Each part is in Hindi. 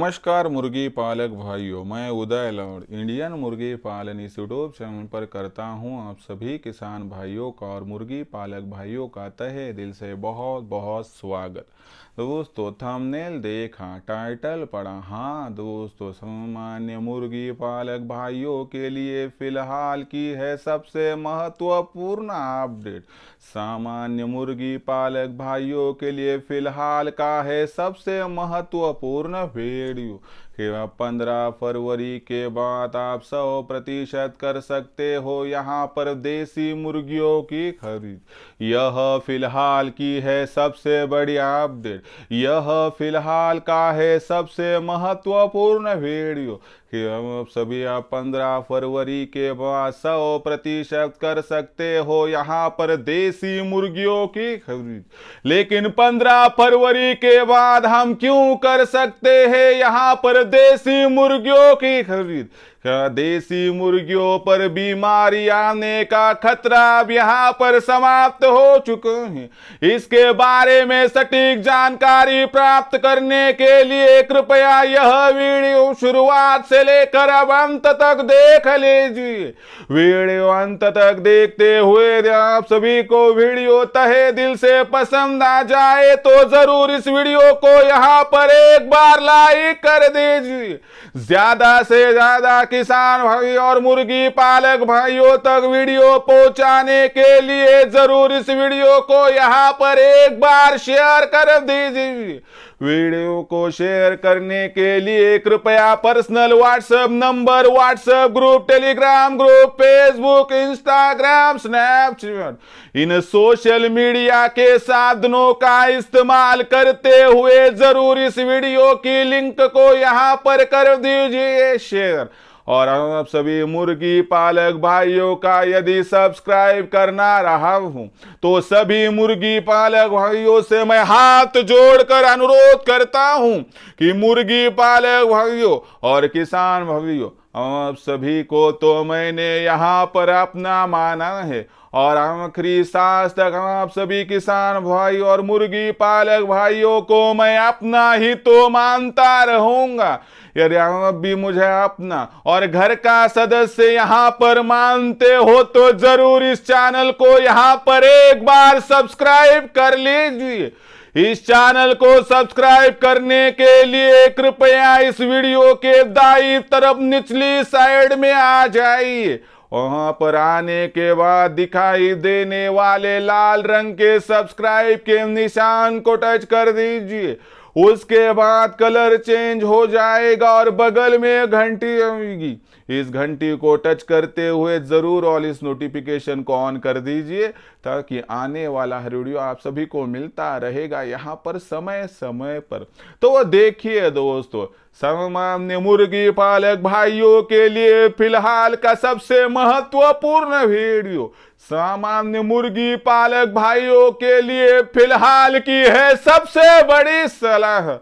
नमस्कार मुर्गी पालक भाइयों, मैं उदय लौड़ इंडियन मुर्गी पालन इस यूट्यूब चैनल पर करता हूं आप सभी किसान भाइयों का और मुर्गी पालक भाइयों का तहे दिल से बहुत बहुत स्वागत। दोस्तों थंबनेल देखा, टाइटल पढ़ा। हाँ दोस्तों, सामान्य मुर्गी पालक भाइयों के लिए फिलहाल की है सबसे महत्वपूर्ण अपडेट। सामान्य मुर्गी पालक भाइयों के लिए फिलहाल का है सबसे महत्वपूर्ण वीडियो। 15 फरवरी के बाद आप 100% कर सकते हो यहाँ पर देसी मुर्गियों की खरीद। यह फिलहाल की है सबसे बड़ी अपडेट। यह फिलहाल का है सबसे महत्वपूर्ण वीडियो कि हम सभी आप 15 फरवरी के बाद 100% कर सकते हो यहाँ पर देसी मुर्गियों की खरीद। लेकिन 15 फरवरी के बाद हम क्यों कर सकते हैं यहाँ पर देसी मुर्गियों की खरीद? क्या देसी मुर्गियों पर बीमारी आने का खतरा अब यहाँ पर समाप्त हो चुके हैं? इसके बारे में सटीक जानकारी प्राप्त करने के लिए कृपया यह वीडियो शुरुआत से लेकर अब अंत तक देख लीजिए। वीडियो अंत तक देखते हुए आप सभी को वीडियो तहे दिल से पसंद आ जाए तो जरूर इस वीडियो को यहाँ पर एक बार लाइक कर दीजिए। ज्यादा से ज्यादा किसान भाई और मुर्गी पालक भाइयों तक वीडियो पहुंचाने के लिए जरूर इस वीडियो को यहाँ पर एक बार शेयर कर दीजिए। वीडियो को शेयर करने के लिए कृपया personal WhatsApp number, WhatsApp group, Telegram group, Facebook, Instagram, Snapchat इन सोशल मीडिया के साधनों का इस्तेमाल करते हुए जरूर इस वीडियो की लिंक को यहां पर कर दीजिए शेयर। और आप सभी मुर्गी पालक भाइयों का यदि सब्सक्राइब करना रहा हूं तो सभी मुर्गी पालक भाइयों से मैं हाथ जोड़कर अनुरोध करता हूं कि मुर्गी पालक भाइयों और किसान भाइयों, आप सभी को तो मैंने यहाँ पर अपना माना है और आखिरी सांस तक आप सभी किसान भाई और मुर्गी पालक भाइयों को मैं अपना ही तो मानता रहूंगा। यदि आप भी मुझे अपना और घर का सदस्य यहाँ पर मानते हो तो जरूर इस चैनल को यहाँ पर एक बार सब्सक्राइब कर लीजिए। इस चैनल को सब्सक्राइब करने के लिए कृपया इस वीडियो के दाईं तरफ निचली साइड में आ जाइए। वहां पर आने के बाद दिखाई देने वाले लाल रंग के सब्सक्राइब के निशान को टच कर दीजिए। उसके बाद कलर चेंज हो जाएगा और बगल में घंटी आएगी। इस घंटी को टच करते हुए जरूर ऑल इस नोटिफिकेशन को ऑन कर दीजिए ताकि आने वाला हर वीडियो आप सभी को मिलता रहेगा यहाँ पर समय समय पर। तो देखिए दोस्तों, सामान्य मुर्गी पालक भाइयों के लिए फिलहाल का सबसे महत्वपूर्ण वीडियो। सामान्य मुर्गी पालक भाइयों के लिए फिलहाल की है सबसे बड़ी सलाह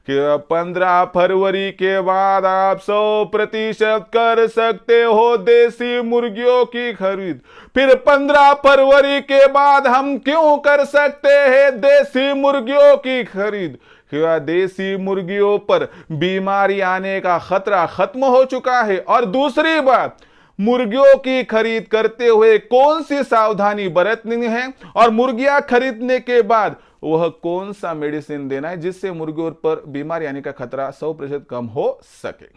कि 15 फरवरी के बाद आप 100% कर सकते हो देसी मुर्गियों की खरीद। फिर 15 फरवरी के बाद हम क्यों कर सकते हैं देसी मुर्गियों की खरीद? क्या देसी मुर्गियों पर बीमारी आने का खतरा खत्म हो चुका है? और दूसरी बात, मुर्गियों की खरीद करते हुए कौन सी सावधानी बरतनी है और मुर्गियां खरीदने के बाद वह कौन सा मेडिसिन देना है जिससे मुर्गियों पर बीमारी आने का खतरा 100% कम हो सके?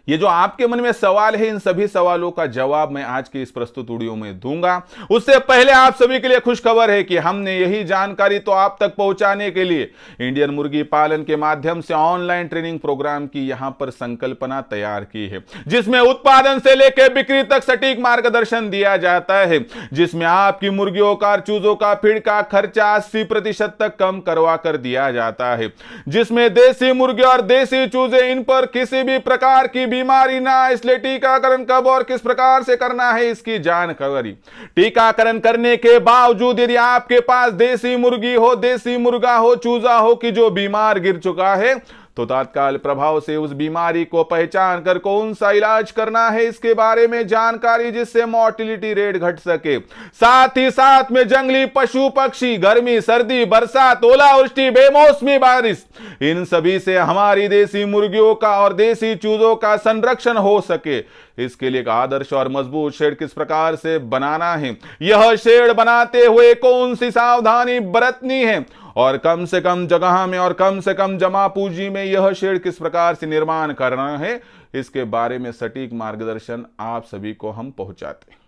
ये जो आपके मन में सवाल है, इन सभी सवालों का जवाब मैं आज के इस प्रस्तुत वीडियो में दूंगा। उससे पहले आप सभी के लिए खुशखबर है कि हमने यही जानकारी तो आप तक पहुंचाने के लिए इंडियन मुर्गी पालन के माध्यम से ऑनलाइन ट्रेनिंग प्रोग्राम की यहां पर संकल्पना तैयार की है, जिसमें उत्पादन से लेकर बिक्री तक सटीक मार्गदर्शन दिया जाता है, जिसमें आपकी मुर्गियों का, चूजों का फीड का खर्चा 80% तक कम करवा कर दिया जाता है, जिसमें देसी मुर्गे और देसी चूजे इन पर किसी भी प्रकार की बीमारी ना, इसलिए टीकाकरण कब और किस प्रकार से करना है इसकी जानकारी। टीकाकरण करने के बावजूद यदि आपके पास देसी मुर्गी हो, देसी मुर्गा हो, चूजा हो कि जो बीमार गिर चुका है तो तत्काल प्रभाव से उस बीमारी को पहचान कर कौन सा इलाज करना है इसके बारे में जानकारी, जिससे मोर्टिलिटी रेट घट सके। साथ ही साथ में जंगली पशु पक्षी, गर्मी, सर्दी, बरसात, ओलावृष्टि, बेमौसमी बारिश, इन सभी से हमारी देसी मुर्गियों का और देसी चूजों का संरक्षण हो सके। इसके लिए एक आदर्श और मजबूत शेड किस प्रकार से बनाना है, यह शेड बनाते हुए कौन सी सावधानी बरतनी है, और कम से कम जगह में और कम से कम जमा पूंजी में यह शेड किस प्रकार से निर्माण करना है, इसके बारे में सटीक मार्गदर्शन आप सभी को हम पहुंचाते हैं।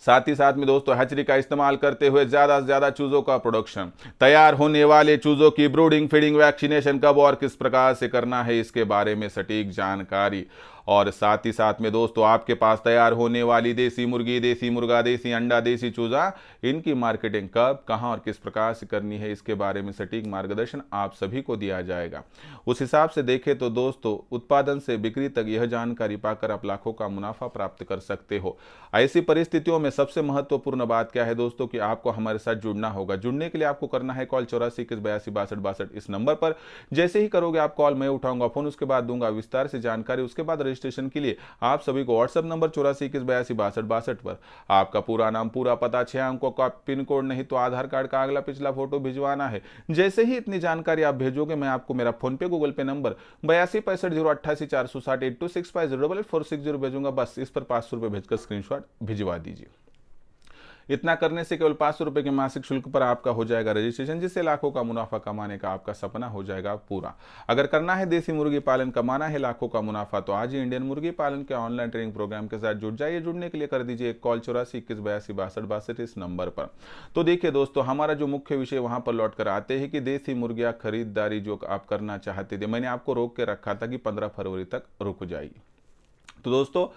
साथ ही साथ में दोस्तों हैचरी का इस्तेमाल करते हुए ज्यादा से ज्यादा चूजों का प्रोडक्शन, तैयार होने वाले चूजों की ब्रूडिंग, फीडिंग, वैक्सीनेशन कब और किस प्रकार से करना है इसके बारे में सटीक जानकारी, और साथ ही साथ में दोस्तों आपके पास तैयार होने वाली देसी मुर्गी, देसी मुर्गा, देसी अंडा, देसी चूजा, इनकी मार्केटिंग कब, कहां और किस प्रकार से करनी है इसके बारे में सटीक मार्गदर्शन आप सभी को दिया जाएगा। उस हिसाब से देखें तो दोस्तों उत्पादन से बिक्री तक यह जानकारी पाकर आप लाखों का मुनाफा प्राप्त कर सकते हो। ऐसी परिस्थितियों में सबसे महत्वपूर्ण बात क्या है दोस्तों कि आपको हमारे साथ जुड़ना होगा। जुड़ने के लिए आपको करना है कॉल 84 इस नंबर पर। जैसे ही करोगे आप कॉल, मैं उठाऊंगा फोन, उसके बाद दूंगा विस्तार से जानकारी। उसके बाद रजिस्ट्रेशन के लिए आप सभी को व्हाट्सएप नंबर 84 पर आपका पूरा नाम, पूरा पता, 6 अंकों का पिन कोड, नहीं तो आधार कार्ड का अगला पिछला फोटो भिजवाना है। जैसे ही इतनी जानकारी आप भेजोगे मैं आपको मेरा फोन पे, गूगल पे नंबर 8265088460 भेजूंगा। बस इस पर 500 रुपए भेजकर स्क्रीनशॉट भिजवा दीजिए। इतना करने से केवल 500 रुपए के मासिक शुल्क पर आपका हो जाएगा रजिस्ट्रेशन, जिससे लाखों का मुनाफा कमाने का आपका सपना हो जाएगा पूरा। अगर करना है देसी मुर्गी पालन, कमाना है लाखों का मुनाफा, तो आज ही इंडियन मुर्गी पालन के ऑनलाइन ट्रेनिंग प्रोग्राम के साथ जुड़ जाइए। जुड़ने के लिए कर दीजिए कॉल 84 इस नंबर पर। तो देखिए दोस्तों, हमारा जो मुख्य विषय वहां पर लौट कर आते हैं कि देसी मुर्गियां खरीदारी जो आप करना चाहते थे, मैंने आपको रोक के रखा था कि 15 फरवरी तक रुक जाइए। तो दोस्तों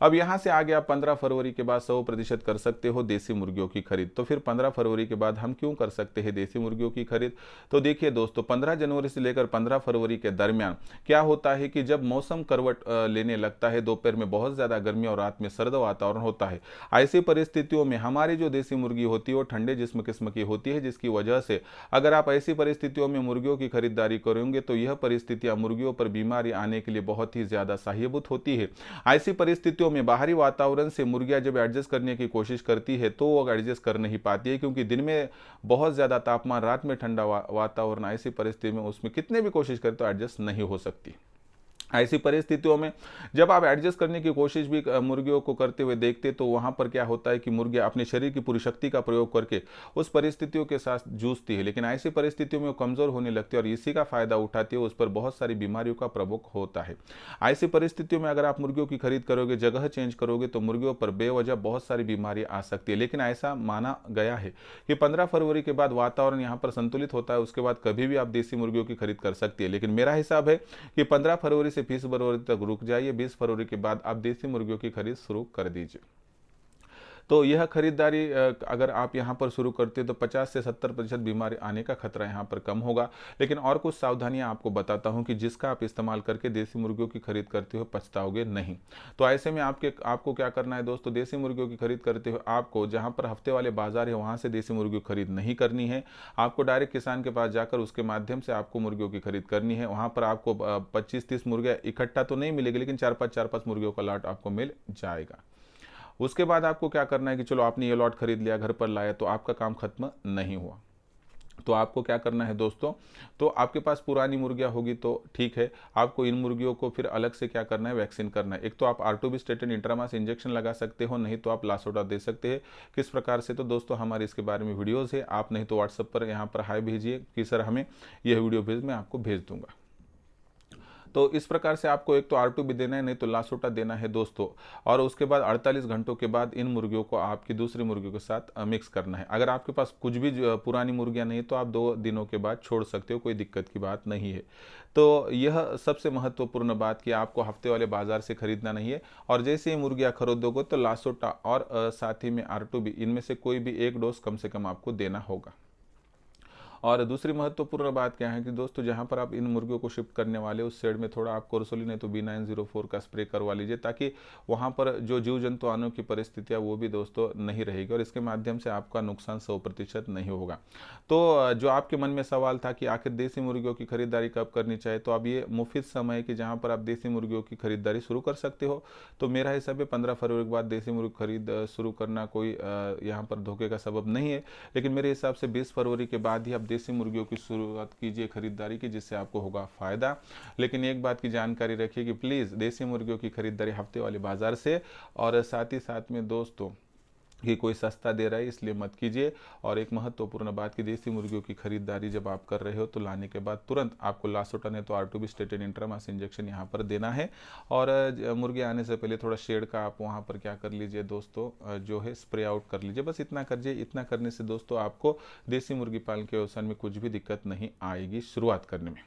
अब यहां से आगे आप 15 फरवरी के बाद 100% कर सकते हो देसी मुर्गियों की खरीद। तो फिर 15 फरवरी के बाद हम क्यों कर सकते हैं देसी मुर्गियों की खरीद? तो देखिए दोस्तों, 15 जनवरी से लेकर 15 फरवरी के दरमियान क्या होता है कि जब मौसम करवट लेने लगता है, दोपहर में बहुत ज्यादा गर्मी और रात में सर्द वातावरण होता है। ऐसी परिस्थितियों में हमारी जो देसी मुर्गी होती है वो ठंडे जिस्म किस्म की होती है, जिसकी वजह से अगर आप ऐसी परिस्थितियों में मुर्गियों की खरीदारी करेंगे तो यह परिस्थितियां मुर्गियों पर बीमारी आने के लिए बहुत ही ज्यादा सहायभूत होती है। ऐसी परिस्थितियों में बाहरी वातावरण से मुर्गियां जब एडजस्ट करने की कोशिश करती है तो वो एडजस्ट कर नहीं पाती है, क्योंकि दिन में बहुत ज्यादा तापमान, रात में ठंडा वातावरण। ऐसी परिस्थिति में उसमें कितने भी कोशिश करें तो एडजस्ट नहीं हो सकती। ऐसी परिस्थितियों में जब आप एडजस्ट करने की कोशिश भी मुर्गियों को करते हुए देखते तो वहां पर क्या होता है कि मुर्गियां अपने शरीर की पूरी शक्ति का प्रयोग करके उस परिस्थितियों के साथ जूझती है, लेकिन ऐसी परिस्थितियों में वो कमजोर होने लगती है और इसी का फायदा उठाती है, उस पर बहुत सारी बीमारियों का प्रकोप होता है। ऐसी परिस्थितियों में अगर आप मुर्गियों की खरीद करोगे, जगह चेंज करोगे, तो मुर्गियों पर बेवजह बहुत सारी बीमारी आ सकती है। लेकिन ऐसा माना गया है कि 15 फरवरी के बाद वातावरण यहाँ पर संतुलित होता है, उसके बाद कभी भी आप देसी मुर्गियों की खरीद कर सकती है। लेकिन मेरा हिसाब है कि 15 फरवरी से 20 फरवरी तक रुक जाइए। 20 फरवरी के बाद आप देसी मुर्गियों की खरीद शुरू कर दीजिए। तो यह खरीदारी अगर आप यहां पर शुरू करते हैं तो 50 से 70% बीमारी आने का खतरा यहां पर कम होगा। लेकिन और कुछ सावधानियां आपको बताता हूं कि जिसका आप इस्तेमाल करके देसी मुर्गियों की खरीद करते हो पछताओगे नहीं। तो ऐसे में आपको क्या करना है दोस्तों, देसी मुर्गियों की खरीद करते हो आपको जहां पर हफ्ते वाले बाजार है वहां से देसी मुर्गियों की खरीद नहीं करनी है। आपको डायरेक्ट किसान के पास जाकर उसके माध्यम से आपको मुर्गियों की खरीद करनी है। वहां पर आपको 25-30 मुर्गियां इकट्ठा तो नहीं मिलेगी, लेकिन 4-5 मुर्गियों का लॉट आपको मिल जाएगा। उसके बाद आपको क्या करना है कि चलो आपने ये लॉट खरीद लिया, घर पर लाया, तो आपका काम खत्म नहीं हुआ। तो आपको क्या करना है दोस्तों, तो आपके पास पुरानी मुर्गियां होगी तो ठीक है, आपको इन मुर्गियों को फिर अलग से क्या करना है, वैक्सीन करना है। एक तो आप R2B स्टेटन इंट्रामास इंजेक्शन लगा सकते हो, नहीं तो आप लासोटा दे सकते हैं। किस प्रकार से, तो दोस्तों हमारे इसके बारे में वीडियोज़ है, आप नहीं तो व्हाट्सएप पर यहाँ पर हाई भेजिए कि सर हमें यह वीडियो भेज, मैं आपको भेज दूंगा। तो इस प्रकार से आपको एक तो R2B देना है, नहीं तो लासोटा देना है दोस्तों। और उसके बाद 48 घंटों के बाद इन मुर्गियों को आपकी दूसरी मुर्गियों के साथ मिक्स करना है। अगर आपके पास कुछ भी पुरानी मुर्गियां नहीं तो आप 2 दिनों के बाद छोड़ सकते हो, कोई दिक्कत की बात नहीं है। तो यह सबसे महत्वपूर्ण बात कि आपको हफ्ते वाले बाजार से खरीदना नहीं है। और जैसे ही मुर्गियां खरीदोगे तो लासोटा और साथ ही में R2B, इनमें से कोई भी एक डोज कम से कम आपको देना होगा। और दूसरी महत्वपूर्ण बात क्या है कि दोस्तों जहां पर आप इन मुर्गियों को शिफ्ट करने वाले उस शेड में थोड़ा आप कोरसोली नहीं तो B904 का स्प्रे करवा लीजिए, ताकि वहां पर जो जीव जंतु आने की परिस्थितियां वो भी दोस्तों नहीं रहेगी और इसके माध्यम से आपका नुकसान 100% नहीं होगा। तो जो आपके मन में सवाल था कि आखिर देसी मुर्गियों की खरीदारी कब करनी चाहिए, तो अब ये मुफिद समय है कि जहां पर आप देसी मुर्गियों की खरीदारी शुरू कर सकते हो। तो मेरा हिसाब है 15 फरवरी के बाद देसी मुर्गी खरीद शुरू करना कोई यहाँ पर धोखे का सबब नहीं है, लेकिन मेरे हिसाब से 20 फरवरी के बाद ही आप देसी मुर्गियों की शुरुआत कीजिए खरीदारी की, जिससे आपको होगा फायदा। लेकिन एक बात की जानकारी रखिए कि प्लीज़ देसी मुर्गियों की खरीदारी हफ्ते वाले बाजार से, और साथ ही साथ में दोस्तों कि कोई सस्ता दे रहा है इसलिए मत कीजिए। और एक महत्वपूर्ण बात कि देसी मुर्गियों की खरीदारी जब आप कर रहे हो तो लाने के बाद तुरंत आपको लासोटन है तो R2B स्टेटेड इंट्रामास इंजेक्शन यहाँ पर देना है। और मुर्गी आने से पहले थोड़ा शेड का आप वहाँ पर क्या कर लीजिए दोस्तों, जो है स्प्रे आउट कर लीजिए, बस इतना करिए। इतना करने से दोस्तों आपको देसी मुर्गी पालन के व्यवसाय में कुछ भी दिक्कत नहीं आएगी शुरुआत करने में।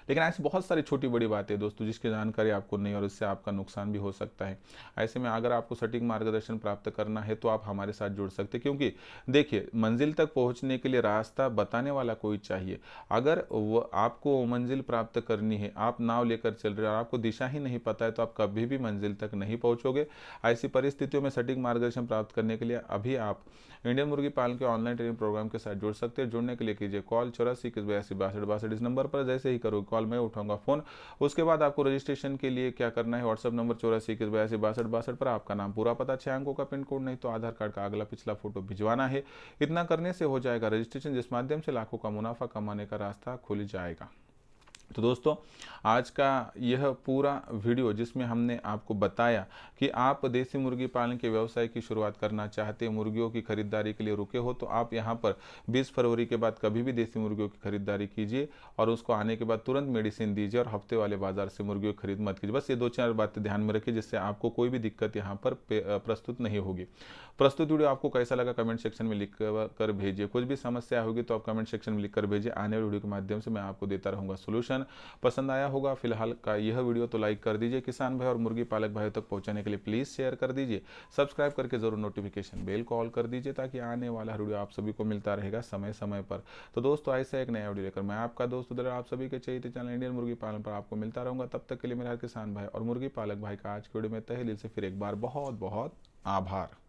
लेकिन ऐसी बहुत सारी छोटी बड़ी बातें दोस्तों जिसकी जानकारी आपको नहीं और इससे आपका नुकसान भी हो सकता है। ऐसे में अगर आपको सटीक मार्गदर्शन प्राप्त करना है तो आप हमारे साथ जुड़ सकते हैं, क्योंकि देखिए मंजिल तक पहुंचने के लिए रास्ता बताने वाला कोई चाहिए। अगर वो आपको मंजिल प्राप्त करनी है, आप नाव लेकर चल रहे हो और आपको दिशा ही नहीं पता है, तो आप कभी भी मंजिल तक नहीं पहुंचोगे। ऐसी परिस्थितियों में सटीक मार्गदर्शन प्राप्त करने के लिए अभी आप इंडियन मुर्गी पालन के ऑनलाइन ट्रेनिंग प्रोग्राम के साथ जुड़ सकते हैं। जुड़ने के लिए कीजिए कॉल 84 इस नंबर पर जैसे ही करो कॉल मैं उठाऊंगा फ़ोन। उसके बाद आपको रजिस्ट्रेशन के लिए क्या करना है, व्हाट्सअप नंबर 84 पर आपका नाम पूरा पता 6 अंकों का पिन कोड नहीं तो आधार कार्ड का अगला पिछला फोटो भिजवाना है। इतना करने से हो जाएगा रजिस्ट्रेशन, जिस माध्यम से लाखों का मुनाफा कमाने का रास्ता खुल जाएगा। तो दोस्तों आज का यह पूरा वीडियो जिसमें हमने आपको बताया कि आप देसी मुर्गी पालन के व्यवसाय की शुरुआत करना चाहते हैं, मुर्गियों की खरीदारी के लिए रुके हो, तो आप यहां पर 20 फरवरी के बाद कभी भी देसी मुर्गियों की खरीदारी कीजिए और उसको आने के बाद तुरंत मेडिसिन दीजिए और हफ्ते वाले बाजार से मुर्गियों की खरीद मत कीजिए। बस ये 2-4 बातें ध्यान में रखिए, जिससे आपको कोई भी दिक्कत यहाँ पर प्रस्तुत नहीं होगी। प्रस्तुत वीडियो आपको कैसा लगा कमेंट सेक्शन में लिख कर भेजिए। कुछ भी समस्या होगी तो आप कमेंट सेक्शन में लिख कर भेजिए, आने वाले वीडियो के माध्यम से मैं आपको देता रहूँगा सोल्यूशन। पसंद आया होगा फिलहाल का यह वीडियो तो लाइक कर दीजिए, किसान भाई और मुर्गी पालक भाइयों तक पहुंचाने के लिए प्लीज़ शेयर कर दीजिए, सब्सक्राइब करके जरूर नोटिफिकेशन बेल कॉल कर दीजिए, ताकि आने वाला वीडियो आप सभी को मिलता रहेगा समय समय पर। तो दोस्तों ऐसा एक नया वीडियो लेकर मैं आपका दोस्त उधर आप सभी के चाहिए चैनल इंडियन मुर्गी पालन पर आपको मिलता रहूंगा। तब तक के लिए मेरा किसान भाई और मुर्गी पालक भाई का आज के वीडियो में तहे दिल से फिर एक बार बहुत बहुत आभार।